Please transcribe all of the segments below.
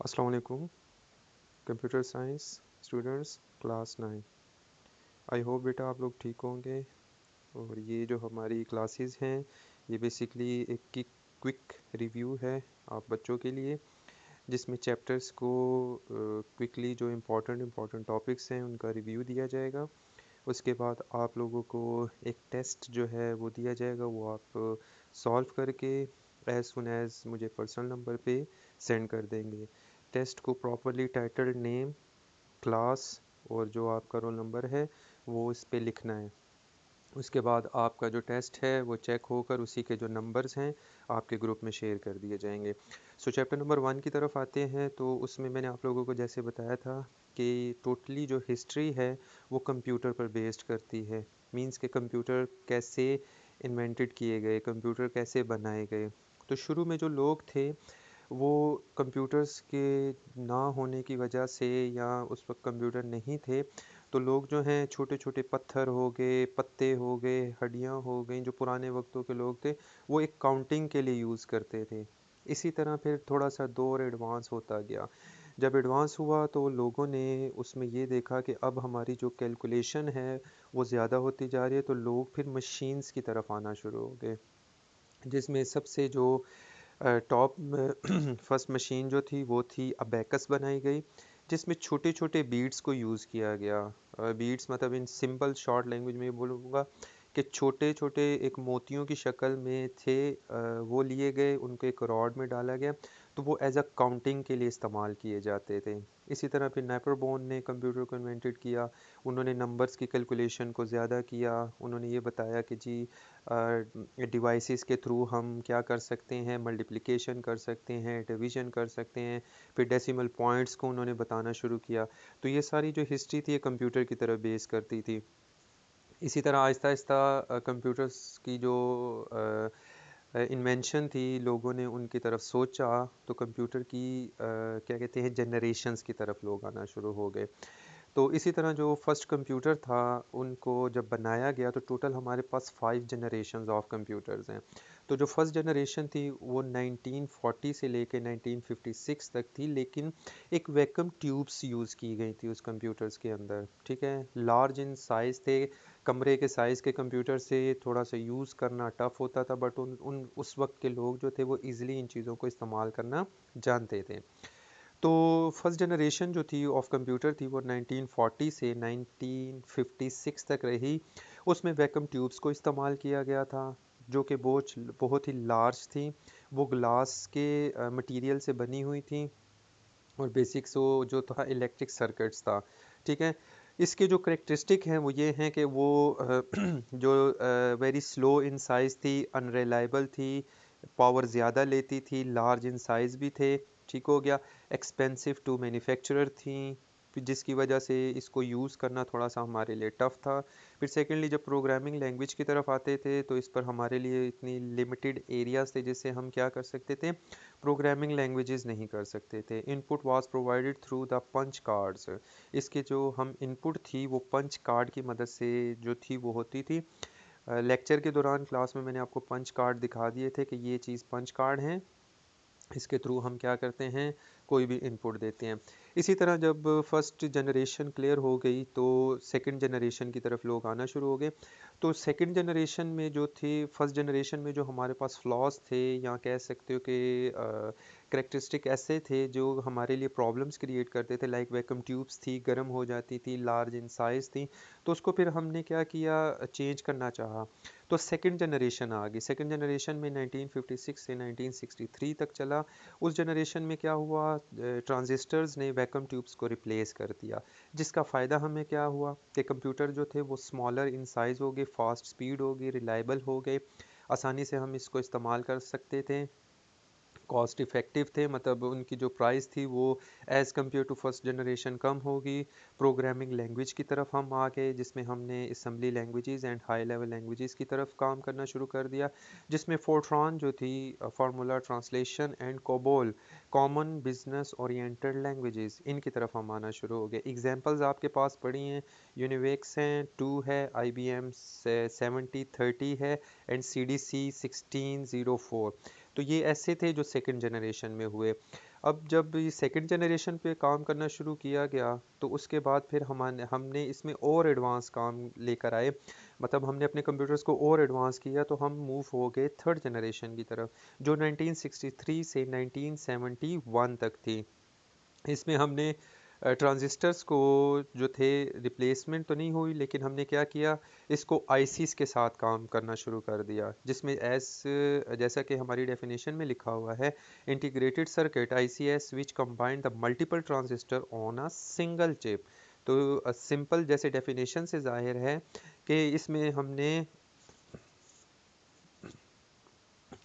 अस्सलाम वालेकुम computer science students class 9। I hope बेटा आप लोग ठीक होंगे। और ये जो हमारी क्लासेस हैं ये बेसिकली एक क्विक रिव्यू है आप बच्चों के लिए, जिसमें चैप्टर्स को क्विकली जो इम्पोर्टेंट टॉपिक्स हैं उनका रिव्यू दिया जाएगा। उसके बाद आप लोगों को एक टेस्ट जो है वो दिया जाएगा, वो आप सॉल्व करके एज सुन एज मुझे पर्सनल नंबर पे सेंड कर देंगे। टेस्ट को प्रॉपरली टाइटल, नेम, क्लास और जो आपका रोल नंबर है वो इस पे लिखना है। उसके बाद आपका जो टेस्ट है वो चेक होकर उसी के जो नंबर्स हैं आपके ग्रुप में शेयर कर दिए जाएंगे। सो चैप्टर नंबर 1 की तरफ आते हैं, तो उसमें मैंने आप लोगों को जैसे बताया था कि टोटली जो हिस्ट्री है वो कंप्यूटर पर बेस्ड करती है। मींस के कंप्यूटर कैसे इन्वेंटेड किए गए, कंप्यूटर कैसे बनाए गए। तो शुरू में जो लोग थे वो कंप्यूटर्स के ना होने की वजह से, या उस वक्त कंप्यूटर नहीं थे, तो लोग जो हैं छोटे छोटे पत्थर हो गए, पत्ते हो गए, हड्डियाँ हो गई, जो पुराने वक्तों के लोग थे वो एक काउंटिंग के लिए यूज़ करते थे। इसी तरह फिर थोड़ा सा दौर एडवांस होता गया। जब एडवांस हुआ तो लोगों ने उसमें ये देखा कि अब हमारी जो कैलकुलेशन है वो ज़्यादा होती जा रही है, तो लोग फिर मशीन्स की तरफ आना शुरू हो गए। जिसमें सबसे जो टॉप फर्स्ट मशीन जो थी वो थी अबेकस बनाई गई, जिसमें छोटे छोटे बीड्स को यूज़ किया गया। बीड्स मतलब इन सिंपल शॉर्ट लैंग्वेज में बोलूँगा कि छोटे छोटे एक मोतियों की शक्ल में थे। वो लिए गए, उनको एक रॉड में डाला गया, तो वो एज अ काउंटिंग के लिए इस्तेमाल किए जाते थे। इसी तरह फिर नेपरबोन ने कंप्यूटर को इन्वेंटेड किया। उन्होंने नंबर्स की कैलकुलेशन को ज़्यादा किया। उन्होंने ये बताया कि जी डिवाइसेस के थ्रू हम क्या कर सकते हैं, मल्टीप्लिकेशन कर सकते हैं, डिवीजन कर सकते हैं। फिर डेसिमल पॉइंट्स को उन्होंने बताना शुरू किया। तो ये सारी जो हिस्ट्री थी ये कंप्यूटर की तरफ बेस करती थी। इसी तरह आहिस्ता आहिस्ता कंप्यूटर्स की जो इन्वेंशन थी, लोगों ने उनकी तरफ सोचा, तो कंप्यूटर की क्या कहते हैं जनरेशन्स की तरफ लोग आना शुरू हो गए। तो इसी तरह जो फर्स्ट कंप्यूटर था उनको जब बनाया गया तो टोटल हमारे पास 5 जनरेशन्स ऑफ कंप्यूटर्स हैं। तो जो फर्स्ट जनरेशन थी वो 1940 से लेके 1956 तक थी, लेकिन एक वैक्यूम ट्यूब्स यूज़ की गई थी उस कंप्यूटर्स के अंदर। ठीक है, लार्ज इन साइज़ थे, कमरे के साइज़ के कंप्यूटर से थोड़ा सा यूज़ करना टफ़ होता था, बट उन उन उस वक्त के लोग जो थे वो इजीली इन चीज़ों को इस्तेमाल करना जानते थे। तो फर्स्ट जनरेशन जो थी ऑफ कंप्यूटर थी वो 1940 से 1956 तक रही। उसमें वैक्यूम ट्यूब्स को इस्तेमाल किया गया था, जो कि बहुत ही लार्ज थी। वो ग्लास के मटेरियल से बनी हुई थी, और बेसिक सो जो था इलेक्ट्रिक सर्किट्स था। ठीक है, इसके जो करेक्टरिस्टिक हैं वो ये हैं कि वो जो वेरी स्लो इन साइज़ थी, अनरिलायबल थी, पावर ज़्यादा लेती थी, लार्ज इन साइज़ भी थे। ठीक हो गया, एक्सपेंसिव टू मैन्युफैक्चरर थी, फिर जिसकी वजह से इसको यूज़ करना थोड़ा सा हमारे लिए टफ़ था। फिर सेकेंडली जब प्रोग्रामिंग लैंग्वेज की तरफ आते थे तो इस पर हमारे लिए इतनी लिमिटेड एरियाज़ थे जिससे हम क्या कर सकते थे, प्रोग्रामिंग लैंग्वेजेस नहीं कर सकते थे। Input was provided through the punch cards. इसके जो हम इनपुट थी वो पंच कार्ड की मदद से जो थी वो होती थी। लेक्चर के दौरान क्लास में मैंने आपको पंच कार्ड दिखा दिए थे कि ये चीज़ पंच कार्ड हैं, इसके थ्रू हम क्या करते हैं, कोई भी इनपुट देते हैं। इसी तरह जब फर्स्ट जनरेशन क्लियर हो गई तो सेकंड जनरेशन की तरफ लोग आना शुरू हो गए। तो सेकंड जनरेशन में जो थी, फर्स्ट जनरेशन में जो हमारे पास फ्लॉज थे, या कह सकते हो कि करेक्टरिस्टिक ऐसे थे जो हमारे लिए प्रॉब्लम्स क्रिएट करते थे, लाइक वैक्यूम ट्यूब्स थी, गर्म हो जाती थी, लार्ज इन साइज़ थी। तो उसको फिर हमने क्या किया, चेंज करना चाहा। तो सेकंड जनरेशन आ गई। सेकंड जनरेशन में 1956 से 1963 तक चला। उस जनरेशन में क्या हुआ, ट्रांजिस्टर्स ने वैक्यूम ट्यूब्स को रिप्लेस कर दिया, जिसका फ़ायदा हमें क्या हुआ कि कंप्यूटर जो थे वो स्मॉलर इन साइज़ हो गए, फास्ट स्पीड हो गई, रिलायबल हो गए, आसानी से हम इसको इस्तेमाल कर सकते थे, कॉस्ट इफ़ेक्टिव थे, मतलब उनकी जो प्राइस थी वो as compared to first generation कम होगी। प्रोग्रामिंग लैंग्वेज की तरफ हम आ गए, जिसमें हमने assembly languages and high level languages की तरफ काम करना शुरू कर दिया, जिसमें फोर्ट्रॉन जो थी, formula translation and COBOL, common business oriented languages, इनकी तरफ हम आना शुरू हो गए। एग्जांपल्स आपके पास पड़ी हैं, यूनिवेक्स हैं, 2 है, IBM 7030 है, एंड CDC 1604। तो ये ऐसे थे जो सेकंड जनरेशन में हुए। अब जब ये सेकंड जनरेशन पे काम करना शुरू किया गया तो उसके बाद फिर हमने इसमें और एडवांस काम लेकर आए, मतलब हमने अपने कंप्यूटर्स को और एडवांस किया, तो हम मूव हो गए थर्ड जनरेशन की तरफ जो 1963 से 1971 तक थी। इसमें हमने ट्रांजिस्टर्स को जो थे रिप्लेसमेंट तो नहीं हुई, लेकिन हमने क्या किया, इसको आईसीस के साथ काम करना शुरू कर दिया, जिसमें जैसा कि हमारी डेफिनेशन में लिखा हुआ है, integrated circuit ICS which combine the multiple transistor on a single chip. तो सिंपल जैसे डेफिनेशन से जाहिर है कि इसमें हमने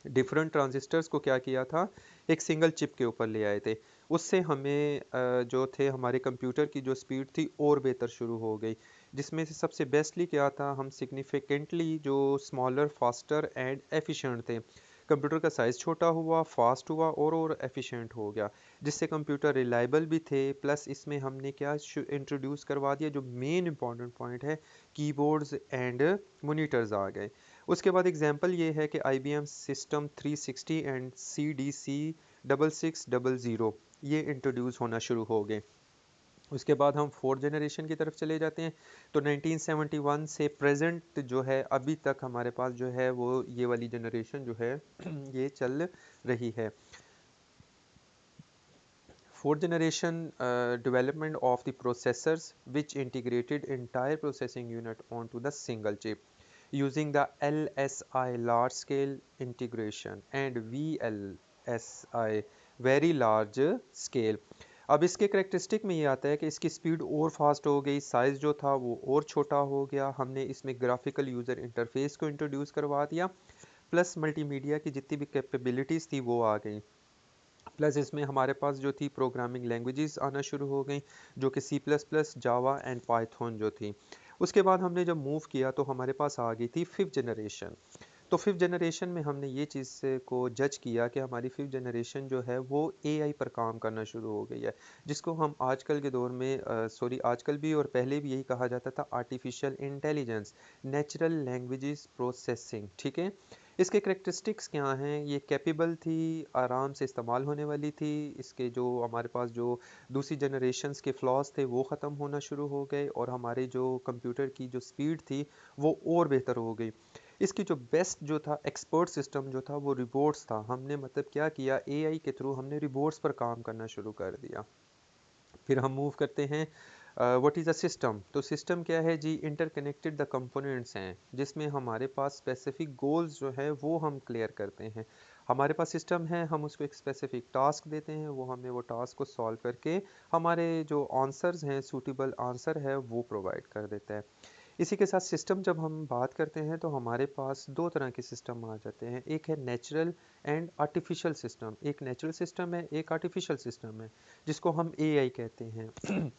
डिफरेंट ट्रांजिस्टर्स को क्या किया था, एक सिंगल चिप के ऊपर ले आए थे। उससे हमें जो थे हमारे कंप्यूटर की जो स्पीड थी और बेहतर शुरू हो गई, जिसमें से सबसे बेस्टली क्या था, हम सिग्निफिकेंटली जो स्मॉलर फास्टर एंड एफिशिएंट थे। कंप्यूटर का साइज़ छोटा हुआ, फास्ट हुआ और एफिशिएंट हो गया, जिससे कंप्यूटर रिलायबल भी थे। प्लस इसमें हमने क्या इंट्रोड्यूस करवा दिया, जो मेन इंपॉर्टेंट पॉइंट है, कीबोर्ड्स एंड मोनीटर्स आ गए। उसके बाद एग्जांपल ये है कि IBM सिस्टम 360 एंड CDC 6600 ये इंट्रोड्यूस होना शुरू हो गए। उसके बाद हम फोर्थ जनरेशन की तरफ चले जाते हैं, तो 1971 से प्रेजेंट जो है अभी तक हमारे पास जो है वो ये वाली जनरेशन जो है ये चल रही है। Fourth generation development of the processors which integrated entire processing unit onto the single chip using the LSI large scale integration and VLSI very large scale। अब इसके करेक्टरिस्टिक में ये आता है कि इसकी स्पीड और फास्ट हो गई, साइज़ जो था वो और छोटा हो गया, हमने इसमें ग्राफिकल यूज़र इंटरफेस को इंट्रोड्यूस करवा दिया, प्लस मल्टीमीडिया की जितनी भी कैपेबिलिटीज़ थी वो आ गई। प्लस इसमें हमारे पास जो थी प्रोग्रामिंग लैंग्वेजेस आना शुरू हो गई, जो कि C plus plus, Java and Python जो थी। उसके बाद हमने जब मूव किया तो हमारे पास आ गई थी फिफ्थ जनरेशन। तो फिफ्थ जनरेशन में हमने ये चीज़ को जज किया कि हमारी फिफ्थ जनरेशन जो है वो एआई पर काम करना शुरू हो गई है, जिसको हम आजकल के दौर में आजकल भी और पहले भी यही कहा जाता था, artificial intelligence, natural languages processing. ठीक है, इसके करेक्टरिस्टिक्स क्या हैं, ये कैपेबल थी, आराम से इस्तेमाल होने वाली थी, इसके जो हमारे पास जो दूसरी जनरेशन्स के फ्लॉज थे वो ख़त्म होना शुरू हो गए, और हमारे जो कंप्यूटर की जो स्पीड थी वो और बेहतर हो गई। इसकी जो बेस्ट जो था एक्सपर्ट सिस्टम जो था वो रिबोट्स था। हमने मतलब क्या किया, एआई के थ्रू हमने रिबोट्स पर काम करना शुरू कर दिया। फिर हम मूव करते हैं व्हाट इज़ अ सिस्टम। तो सिस्टम क्या है जी, इंटरकनेक्टेड द कंपोनेंट्स हैं, जिसमें हमारे पास स्पेसिफिक गोल्स जो है वो हम क्लियर करते हैं। हमारे पास सिस्टम है, हम उसको एक स्पेसिफिक टास्क देते हैं, वो हमें वो टास्क को सॉल्व करके हमारे जो आंसर्स हैं, सूटेबल आंसर है वो प्रोवाइड कर देता है। इसी के साथ सिस्टम जब हम बात करते हैं तो हमारे पास दो तरह के सिस्टम आ जाते हैं, एक है नेचुरल एंड आर्टिफिशियल सिस्टम। एक नेचुरल सिस्टम है, एक आर्टिफिशियल सिस्टम है, जिसको हम एआई कहते हैं।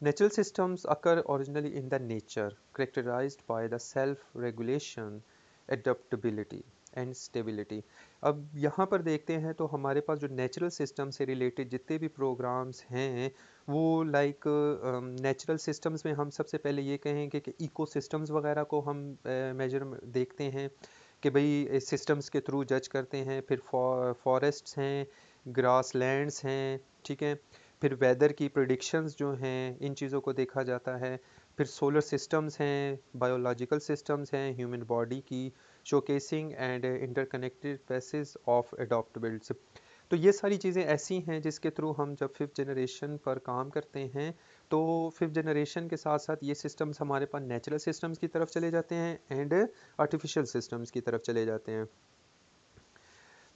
Natural systems occur originally in the nature, characterized by the self-regulation, adaptability and stability। अब यहाँ पर देखते हैं तो हमारे पास जो नेचुरल सिस्टम से रिलेटेड जितने भी प्रोग्राम्स हैं वो लाइक नेचुरल सिस्टम्स में हम सबसे पहले ये कहेंगे कि इकोसिस्टम्स वगैरह को हम मेजर देखते हैं कि भाई सिस्टम्स के थ्रू जज करते हैं। फिर फॉरेस्ट्स हैं, ग्रास लैंड्स हैं, ठीक है। फिर वेदर की प्रिडिक्शंस जो हैं, इन चीज़ों को देखा जाता है। फिर सोलर सिस्टम्स हैं, बायोलॉजिकल सिस्टम्स हैं, ह्यूमन बॉडी की showcasing and interconnected passage of adaptables. तो ये सारी चीज़ें ऐसी हैं जिसके थ्रू हम जब फिफ्थ जनरेशन पर काम करते हैं तो फिफ्थ जनरेशन के साथ साथ ये सिस्टम्स हमारे पास नेचुरल सिस्टम्स की तरफ चले जाते हैं एंड आर्टिफिशियल सिस्टम्स की तरफ चले जाते हैं।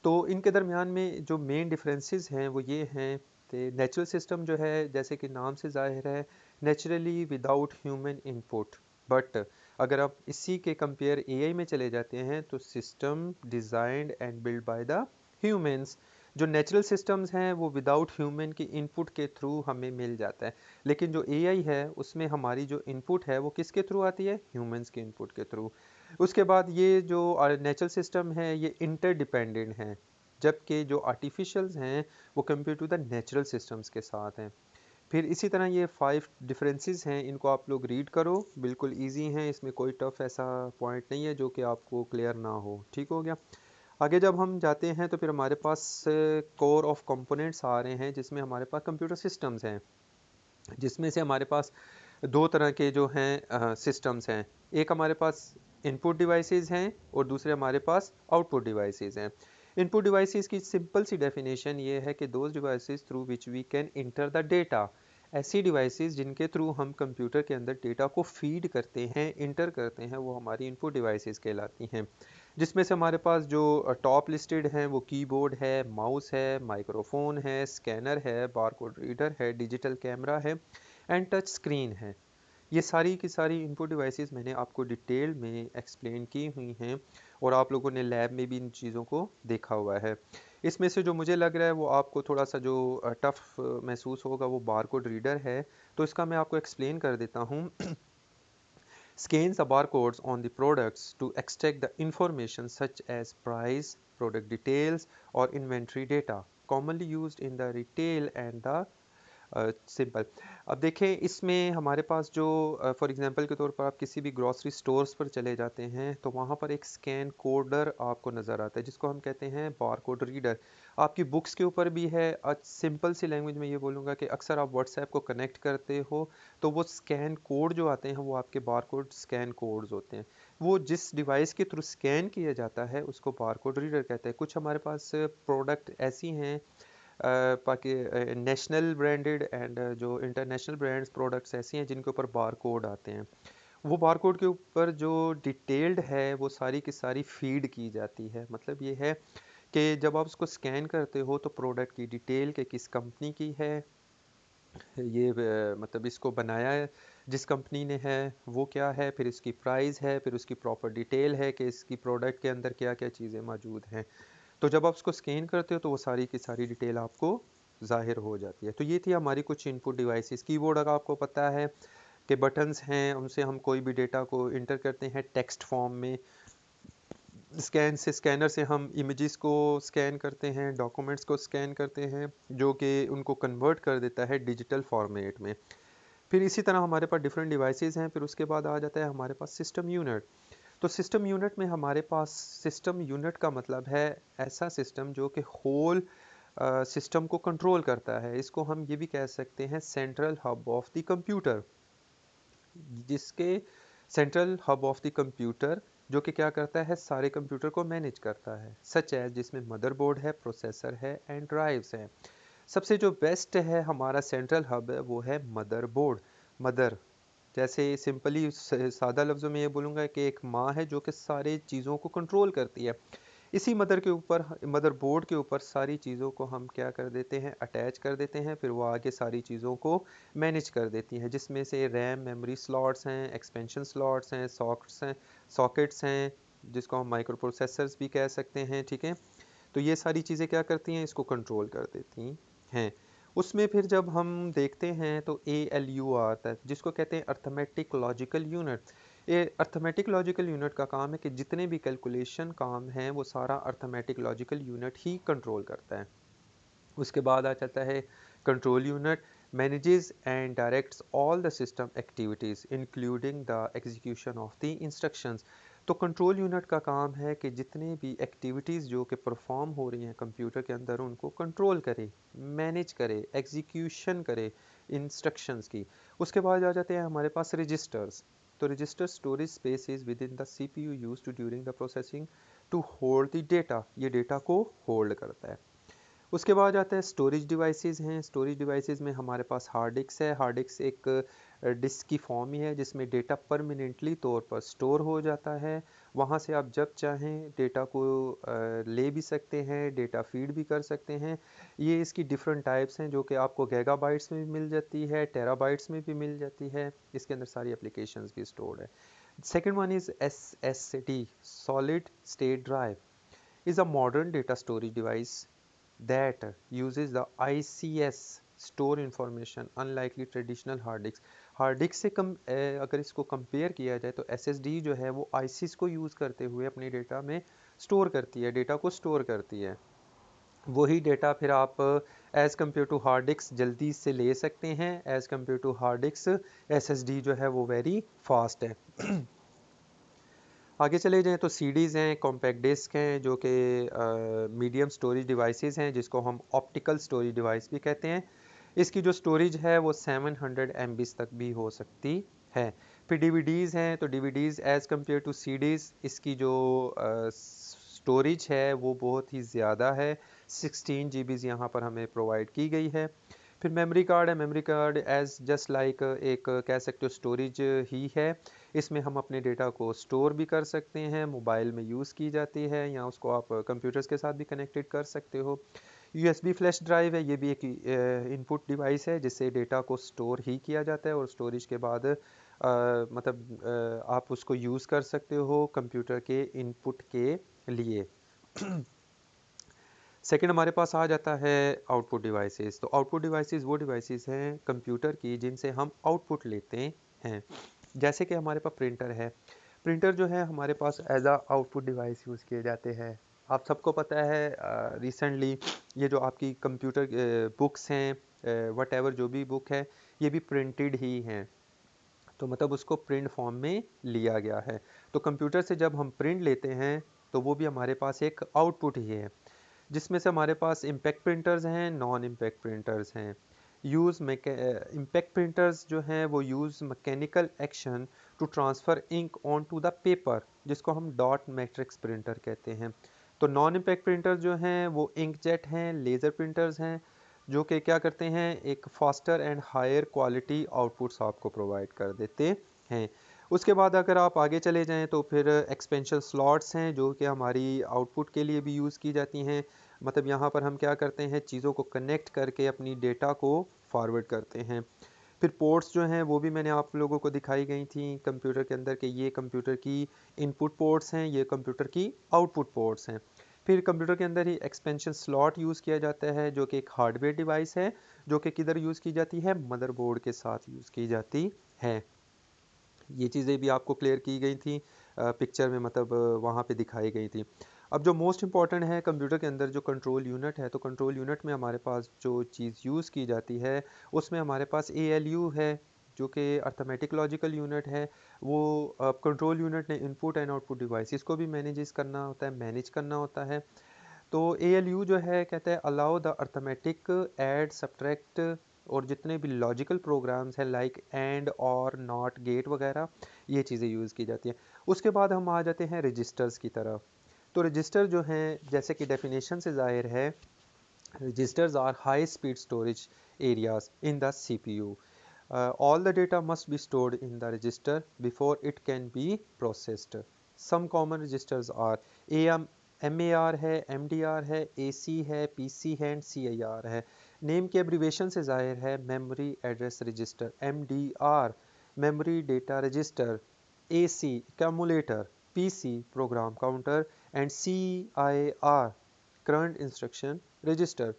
तो इनके दरमियान में जो मेन डिफरेंसेस हैं वो ये हैं कि नेचुरल सिस्टम जो है जैसे कि नाम से ज़ाहिर है, naturally without human input. But अगर आप इसी के कंपेयर एआई में चले जाते हैं तो system designed and build by the humans. जो नेचुरल सिस्टम्स हैं वो विदाउट ह्यूमन की इनपुट के थ्रू हमें मिल जाता है, लेकिन जो एआई है उसमें हमारी जो इनपुट है वो किसके थ्रू आती है, ह्यूमंस के इनपुट के थ्रू। उसके बाद ये जो नेचुरल सिस्टम है ये इंटरडिपेंडेंट हैं, जबकि जो आर्टिफिशियल्स हैं वो compare to the natural systems के साथ हैं। फिर इसी तरह ये 5 डिफरेंसेस हैं, इनको आप लोग रीड करो, बिल्कुल इजी हैं, इसमें कोई टफ ऐसा पॉइंट नहीं है जो कि आपको क्लियर ना हो। ठीक हो गया। आगे जब हम जाते हैं तो फिर हमारे पास कोर ऑफ कंपोनेंट्स आ रहे हैं, जिसमें हमारे पास कंप्यूटर सिस्टम्स हैं, जिसमें से हमारे पास दो तरह के जो हैं सिस्टम्स हैं। एक हमारे पास इनपुट डिवाइसेस हैं और दूसरे हमारे पास आउटपुट डिवाइसेस हैं। इनपुट डिवाइसेस की सिंपल सी डेफिनेशन ये है कि those devices through which we can enter the data, ऐसी डिवाइसेस जिनके थ्रू हम कंप्यूटर के अंदर डेटा को फीड करते हैं, इंटर करते हैं, वो हमारी इनपुट डिवाइसेस कहलाती हैं। जिसमें से हमारे पास जो टॉप लिस्टेड हैं वो कीबोर्ड है, माउस है, माइक्रोफोन है, स्कैनर है, बारकोड रीडर है, डिजिटल कैमरा है एंड टच स्क्रीन है। ये सारी की सारी इनपुट डिवाइसेस मैंने आपको डिटेल में एक्सप्लेन की हुई हैं और आप लोगों ने लैब में भी इन चीज़ों को देखा हुआ है। इसमें से जो मुझे लग रहा है वो आपको थोड़ा सा जो टफ महसूस होगा वो बारकोड रीडर है, तो इसका मैं आपको एक्सप्लेन कर देता हूँ। Scans the barcodes on the products to extract the information such as price, product details, or inventory data, commonly used in the retail and the simple. अब देखें इसमें हमारे पास जो फॉर एग्जांपल के तौर पर आप किसी भी ग्रॉसरी स्टोर्स पर चले जाते हैं तो वहाँ पर एक स्कैन कोडर आपको नज़र आता है, जिसको हम कहते हैं बारकोड रीडर। आपकी बुक्स के ऊपर भी है। सिंपल सी लैंग्वेज में ये बोलूँगा कि अक्सर आप व्हाट्सएप को कनेक्ट करते हो तो वो स्कैन कोड जो आते हैं वो आपके बारकोड स्कैन कोड्स होते हैं। वो जिस डिवाइस के थ्रू स्कैन किया जाता है उसको बारकोड रीडर कहते हैं। कुछ हमारे पास प्रोडक्ट ऐसी हैं बाकी नेशनल ब्रांडेड एंड जो इंटरनेशनल ब्रांड्स प्रोडक्ट्स ऐसी हैं जिनके ऊपर बारकोड आते हैं। वो बारकोड के ऊपर जो डिटेल्ड है वो सारी की सारी फीड की जाती है। मतलब ये है कि जब आप उसको स्कैन करते हो तो प्रोडक्ट की डिटेल के किस कंपनी की है, ये मतलब इसको बनाया है जिस कंपनी ने है वो क्या है, फिर इसकी प्राइस है, फिर उसकी प्रॉपर डिटेल है कि इसकी प्रोडक्ट के अंदर क्या क्या चीज़ें मौजूद हैं। तो जब आप उसको स्कैन करते हो तो वो सारी की सारी डिटेल आपको ज़ाहिर हो जाती है। तो ये थी हमारी कुछ इनपुट डिवाइसेस। कीबोर्ड अगर आपको पता है कि बटन्स हैं, उनसे हम कोई भी डेटा को इंटर करते हैं टेक्स्ट फॉर्म में। स्कैनर से हम इमेजेस को स्कैन करते हैं, डॉक्यूमेंट्स को स्कैन करते हैं, जो कि उनको कन्वर्ट कर देता है डिजिटल फॉर्मेट में। फिर इसी तरह हमारे पास डिफरेंट डिवाइसेस हैं। फिर उसके बाद आ जाता है हमारे पास सिस्टम यूनिट। तो सिस्टम यूनिट में हमारे पास सिस्टम यूनिट का मतलब है ऐसा सिस्टम जो कि होल सिस्टम को कंट्रोल करता है। इसको हम ये भी कह सकते हैं central hub of the computer, जिसके central hub of the computer जो कि क्या करता है, सारे कंप्यूटर को मैनेज करता है। सच है जिसमें मदरबोर्ड है, प्रोसेसर है एंड ड्राइव्स हैं। सबसे जो बेस्ट है हमारा सेंट्रल हब है वो है मदरबोर्ड। मदर जैसे सिंपली सादा लफ्ज़ों में ये बोलूँगा कि एक माँ है जो कि सारी चीज़ों को कंट्रोल करती है। इसी मदरबोर्ड के ऊपर सारी चीज़ों को हम क्या कर देते हैं, अटैच कर देते हैं। फिर वो आगे सारी चीज़ों को मैनेज कर देती हैं, जिसमें से रैम मेमोरी स्लॉट्स हैं, एक्सपेंशन स्लॉट्स हैं, सॉकेट्स हैं, जिसको हम माइक्रो प्रोसेसर्स भी कह सकते हैं। ठीक है, तो ये सारी चीज़ें क्या करती हैं, इसको कंट्रोल कर देती हैं। उसमें फिर जब हम देखते हैं तो ALU आता है, जिसको कहते हैं अर्थमेटिक लॉजिकल यूनिट। ये अर्थमेटिक लॉजिकल यूनिट का काम है कि जितने भी कैलकुलेशन काम हैं वो सारा अर्थमेटिक लॉजिकल यूनिट ही कंट्रोल करता है। उसके बाद आ जाता है control unit, manages and directs all the system activities including the execution of the instructions. तो कंट्रोल यूनिट का काम है कि जितने भी एक्टिविटीज़ जो कि परफॉर्म हो रही हैं कंप्यूटर के अंदर उनको कंट्रोल करे, मैनेज करे, एग्जीक्यूशन करे इंस्ट्रक्शंस की। उसके बाद आ जाते हैं हमारे पास रजिस्टर्स। तो register storage space is within the CPU used to during the processing to hold the data. ये डेटा को होल्ड करता है। उसके बाद आता है स्टोरेज डिवाइसेस हैं। स्टोरेज डिवाइसेस में हमारे पास हार्ड डिस्क है। हार्ड डिस्क एक डिस्क की फॉर्म ही है जिसमें डेटा परमानेंटली तौर पर स्टोर हो जाता है। वहाँ से आप जब चाहें डेटा को ले भी सकते हैं, डेटा फीड भी कर सकते हैं। ये इसकी डिफरेंट टाइप्स हैं जो कि आपको गीगाबाइट्स में भी मिल जाती है, टेराबाइट्स में भी मिल जाती है। इसके अंदर सारी एप्लीकेशंस भी स्टोर्ड है। Second one is SSD, solid state drive, is a modern data storage device that uses the ICS store information unlikely traditional hard disk। Hard disk से अगर इसको कंपेयर किया जाए तो SSD जो है वो ICS को यूज़ करते हुए अपने डेटा में स्टोर करती है, डेटा को स्टोर करती है। वही डेटा फिर आप as compared to hard disk जल्दी से ले सकते हैं। As compared to hard disk SSD जो है वो वेरी फास्ट है। आगे चले जाएँ तो सीडीज़ हैं, कॉम्पैक्ट डिस्क हैं, जो कि मीडियम स्टोरेज डिवाइसेस हैं, जिसको हम ऑप्टिकल स्टोरेज डिवाइस भी कहते हैं। इसकी जो स्टोरेज है वो 700 MBs तक भी हो सकती है। फिर डीवीडीज़ हैं, तो DVDs as compared to CDs इसकी जो स्टोरेज है वो बहुत ही ज़्यादा है, 16 जीबीज़ यहाँ पर हमें प्रोवाइड की गई है। फिर मेमोरी कार्ड है, memory card as just like एक कह सकते हो स्टोरेज ही है। इसमें हम अपने डेटा को स्टोर भी कर सकते हैं, मोबाइल में यूज़ की जाती है या उसको आप कंप्यूटर्स के साथ भी कनेक्टेड कर सकते हो। यूएसबी फ्लैश ड्राइव है, ये भी एक इनपुट डिवाइस है जिससे डेटा को स्टोर ही किया जाता है और स्टोरेज के बाद आप उसको यूज़ कर सकते हो कंप्यूटर के इनपुट के लिए। सेकंड हमारे पास आ जाता है आउटपुट डिवाइसेस। तो आउटपुट डिवाइसेस वो डिवाइसेस हैं कंप्यूटर की जिनसे हम आउटपुट लेते हैं। जैसे कि हमारे पास प्रिंटर है, प्रिंटर जो है हमारे पास एज आ आउटपुट डिवाइस यूज़ किए जाते हैं। आप सबको पता है रिसेंटली ये जो आपकी कंप्यूटर बुक्स हैं, वट एवर जो भी बुक है ये भी प्रिंटेड ही हैं, तो मतलब उसको प्रिंट फॉर्म में लिया गया है। तो कंप्यूटर से जब हम प्रिंट लेते हैं तो वो भी हमारे पास एक आउटपुट ही है, जिसमें से हमारे पास इम्पैक्ट प्रिंटर्स हैं, नॉन इम्पैक्ट प्रिंटर्स हैं। इम्पैक्ट प्रिंटर्स जो हैं वो use mechanical action to transfer ink on to the paper, जिसको हम डॉट मैट्रिक्स प्रिंटर कहते हैं। तो नॉन इम्पैक्ट प्रिंटर्स जो हैं वो इंकजेट हैं, लेज़र प्रिंटर्स हैं, जो कि क्या करते हैं एक faster and higher quality outputs आपको प्रोवाइड कर देते हैं। उसके बाद अगर आप आगे चले जाएं तो फिर एक्सपेंशन स्लॉट्स हैं जो कि हमारी आउटपुट के लिए भी यूज़ की जाती हैं। मतलब यहाँ पर हम क्या करते हैं चीज़ों को कनेक्ट करके अपनी डेटा को फॉरवर्ड करते हैं। फिर पोर्ट्स जो हैं वो भी मैंने आप लोगों को दिखाई गई थी कंप्यूटर के अंदर कि ये कंप्यूटर की इनपुट पोर्ट्स हैं, ये कंप्यूटर की आउटपुट पोर्ट्स हैं। फिर कंप्यूटर के अंदर ही एक्सपेंशन स्लॉट यूज़ किया जाता है जो कि एक हार्डवेयर डिवाइस है, जो कि किधर यूज़ की जाती है, मदरबोर्ड के साथ यूज़ की जाती है। ये चीज़ें भी आपको क्लियर की गई थी पिक्चर में, मतलब वहाँ पे दिखाई गई थी। अब जो मोस्ट इम्पॉर्टेंट है कंप्यूटर के अंदर जो कंट्रोल यूनिट है, तो कंट्रोल यूनिट में हमारे पास जो चीज़ यूज़ की जाती है उसमें हमारे पास ALU है, जो कि अर्थमेटिक लॉजिकल यूनिट है। वो कंट्रोल यूनिट ने इनपुट एंड आउटपुट डिवाइसेस को भी मैनेज करना होता है। तो ALU जो है कहते हैं allow the arithmetic add subtract और जितने भी लॉजिकल प्रोग्राम्स हैं लाइक एंड और नॉट गेट वगैरह, ये चीज़ें यूज़ की जाती हैं। उसके बाद हम आ जाते हैं रजिस्टर्स की तरफ। तो रजिस्टर जो हैं जैसे कि डेफिनेशन से ज़ाहिर है, registers are high speed storage areas in the CPU. All the data must be stored in the register before it can be processed. Some common registers are MAR है, MDR है, AC है, PC है and CIR है। Name के abbreviation से जाहिर है memory address register MDR, memory data register, AC accumulator, PC program counter and CIR current instruction register.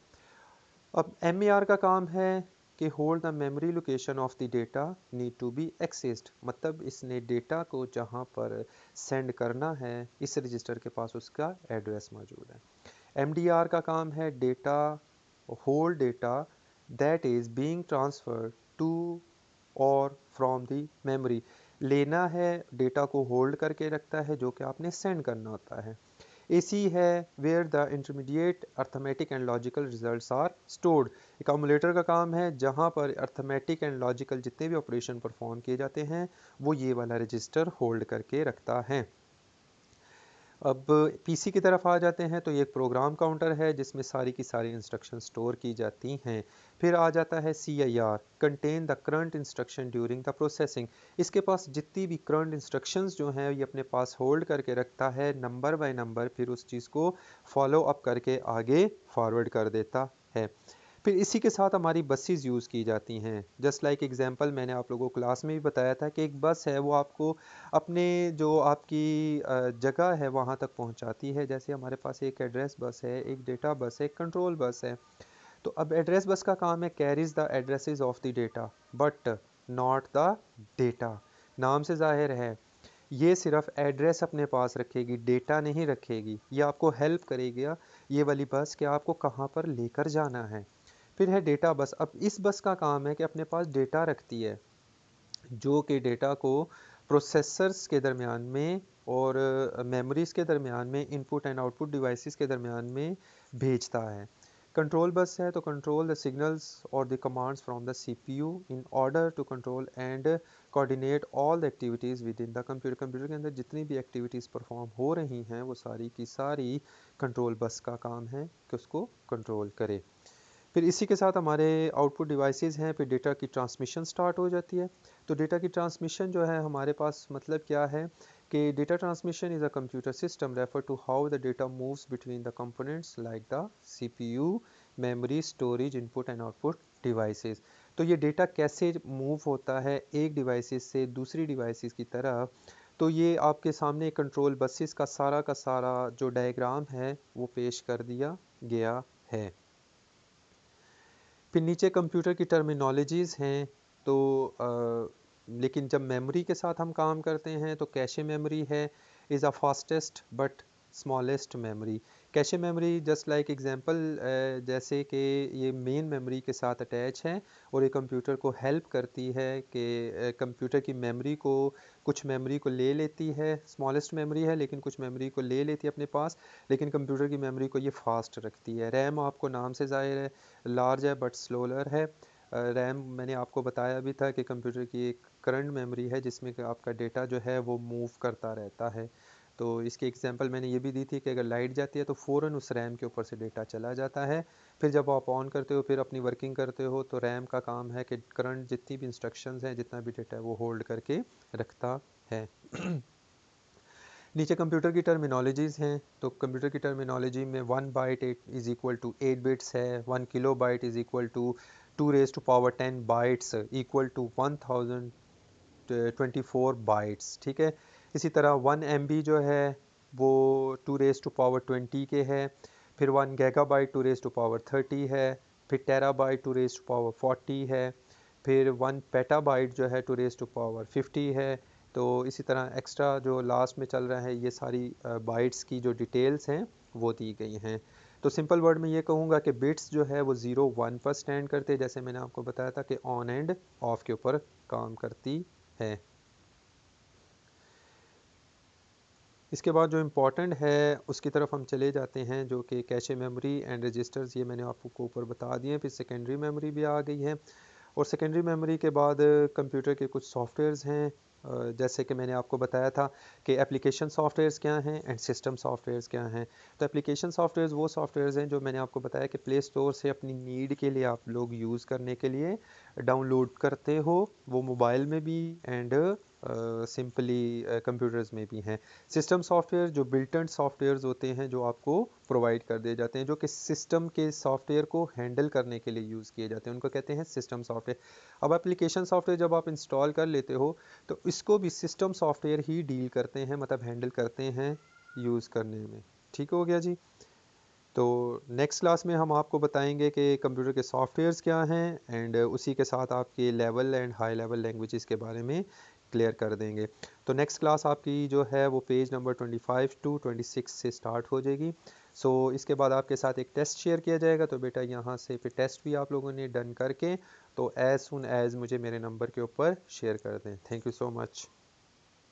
अब MAR का काम है कि hold the memory location of the data need to be accessed, मतलब इसने डेटा को जहाँ पर सेंड करना है इस रजिस्टर के पास उसका एड्रेस मौजूद है। MDR का काम है data hold data that is being transferred to और फ्रॉम दी मेमोरी, लेना है डेटा को होल्ड करके रखता है जो कि आपने सेंड करना होता है। AC है where the intermediate arithmetic and logical results are stored. Accumulator का काम है जहाँ पर अर्थमेटिक एंड लॉजिकल जितने भी ऑपरेशन परफॉर्म किए जाते हैं वो ये वाला रजिस्टर होल्ड करके रखता है। अब PC की तरफ आ जाते हैं तो ये एक प्रोग्राम काउंटर है जिसमें सारी की सारी इंस्ट्रक्शन स्टोर की जाती हैं। फिर आ जाता है CIR, contain the current instruction during the processing. इसके पास जितनी भी करंट इंस्ट्रक्शंस जो हैं ये अपने पास होल्ड करके रखता है नंबर बाय नंबर, फिर उस चीज़ को फॉलो अप करके आगे फॉरवर्ड कर देता है। फिर इसी के साथ हमारी बसेस यूज़ की जाती हैं। जस्ट लाइक एग्जांपल मैंने आप लोगों को क्लास में भी बताया था कि एक बस है वो आपको अपने जो आपकी जगह है वहाँ तक पहुँचाती है। जैसे हमारे पास एक एड्रेस बस है, एक डेटा बस है, एक कंट्रोल बस है। तो अब एड्रेस बस का काम है carries the addresses of the data but not the data. नाम से जाहिर है ये सिर्फ एड्रेस अपने पास रखेगी, डेटा नहीं रखेगी। ये आपको हेल्प करेगी ये वाली बस कि आपको कहाँ पर लेकर जाना है। फिर है डेटा बस। अब इस बस का काम है कि अपने पास डेटा रखती है जो कि डेटा को प्रोसेसर्स के दरमियान में और मेमोरीज़ के दरमियान में, इनपुट एंड आउटपुट डिवाइसेस के दरमियान में भेजता है। कंट्रोल बस है तो कंट्रोल द सिग्नल्स और the commands from the CPU in order to control and coordinate all the activities within the computer. Computer के अंदर जितनी भी एक्टिविटीज़ परफॉर्म हो रही हैं वो सारी की सारी कंट्रोल बस का काम है कि उसको कंट्रोल करे। फिर इसी के साथ हमारे आउटपुट डिवाइसेस हैं, फिर डेटा की ट्रांसमिशन स्टार्ट हो जाती है। तो डेटा की ट्रांसमिशन जो है हमारे पास मतलब क्या है कि data transmission is a computer system refer to how the data moves between the components like the CPU, memory, storage, input and output devices. तो ये डेटा कैसे मूव होता है एक डिवाइसेस से दूसरी डिवाइसेस की तरफ, तो ये आपके सामने कंट्रोल बसेस का सारा जो डायग्राम है वो पेश कर दिया गया है। फिर नीचे कंप्यूटर की टर्मिनोलॉजीज़ हैं। तो लेकिन जब मेमोरी के साथ हम काम करते हैं तो कैशे मेमोरी है is a fastest but smallest memory. Cache memory just like example, जैसे कि ये मेन मेमोरी के साथ अटैच है और ये कंप्यूटर को हेल्प करती है कि कंप्यूटर की मेमोरी को, कुछ मेमोरी को ले लेती है, स्मॉलेस्ट मेमोरी है लेकिन कुछ मेमोरी को ले लेती है अपने पास, लेकिन कंप्यूटर की मेमोरी को ये फास्ट रखती है। रैम आपको नाम से ज़ाहिर है लार्ज है बट स्लोअर है। रैम मैंने आपको बताया भी था कि कंप्यूटर की एक करंट मेमोरी है जिसमें कि आपका डेटा जो है वो मूव करता रहता है। तो इसकी एग्जांपल मैंने ये भी दी थी कि अगर लाइट जाती है तो फ़ौरन उस रैम के ऊपर से डेटा चला जाता है। फिर जब आप ऑन करते हो, फिर अपनी वर्किंग करते हो, तो रैम का काम है कि करंट जितनी भी इंस्ट्रक्शंस हैं, जितना भी डेटा है वो होल्ड करके रखता है। नीचे कंप्यूटर की टर्मिनोलॉजीज़ हैं। तो कंप्यूटर की टर्मिनोलॉजी में 1 byte is equal to 8 bits है, 1 kilobyte is equal to 2 raise to power 10 bytes equal to 1024 bytes, ठीक है। इसी तरह 1 MB जो है वो 2 रेज़ टू पावर 20 के है। फिर 1 गीगाबाइट 2 रेज़ टू पावर 30 है। फिर टेराबाइट 2 रेज़ टू पावर 40 है। फिर 1 पेटाबाइट जो है 2 रेज़ टू पावर 50 है। तो इसी तरह एक्स्ट्रा जो लास्ट में चल रहा है ये सारी बाइट्स की जो डिटेल्स हैं वो दी गई हैं। तो सिंपल वर्ड में ये कहूँगा कि बिट्स जो है वो 0 1 पर स्टैंड करते हैं, जैसे मैंने आपको बताया था कि ऑन एंड ऑफ के ऊपर काम करती है। इसके बाद जो इम्पोर्टेंट है उसकी तरफ हम चले जाते हैं, जो कि कैशे मेमोरी एंड रजिस्टर्स, ये मैंने आपको ऊपर बता दिए। फिर सेकेंडरी मेमोरी भी आ गई है और सेकेंडरी मेमोरी के बाद कंप्यूटर के कुछ सॉफ्टवेयर्स हैं, जैसे कि मैंने आपको बताया था कि एप्लीकेशन सॉफ्टवेयर्स क्या हैं एंड सिस्टम सॉफ्टवेयर्स क्या हैं। तो एप्लीकेशन सॉफ्टवेयर्स वो सॉफ्टवेयर्स हैं जो मैंने आपको बताया कि प्ले स्टोर से अपनी नीड के लिए आप लोग यूज़ करने के लिए डाउनलोड करते हो, वो मोबाइल में भी एंड सिंपली कंप्यूटर्स में भी हैं। सिस्टम सॉफ्टवेयर जो बिल्ट इन सॉफ्टवेयर्स होते हैं जो आपको प्रोवाइड कर दिए जाते हैं, जो कि सिस्टम के सॉफ्टवेयर को हैंडल करने के लिए यूज़ किए जाते हैं, उनको कहते हैं सिस्टम सॉफ्टवेयर। अब एप्लीकेशन सॉफ्टवेयर जब आप इंस्टॉल कर लेते हो तो इसको भी सिस्टम सॉफ्टवेयर ही डील करते हैं, मतलब हैंडल करते हैं यूज़ करने में। ठीक हो गया जी। तो नेक्स्ट क्लास में हम आपको बताएंगे कि कंप्यूटर के सॉफ्टवेयर्स क्या हैं एंड उसी के साथ आपके level and high level languages के बारे में क्लियर कर देंगे। तो नेक्स्ट क्लास आपकी जो है वो पेज नंबर 25 टू 26 से स्टार्ट हो जाएगी। सो इसके बाद आपके साथ एक टेस्ट शेयर किया जाएगा, तो बेटा यहाँ से फिर टेस्ट भी आप लोगों ने डन करके तो एज़ सुन एज़ मुझे मेरे नंबर के ऊपर शेयर कर दें। Thank you so much.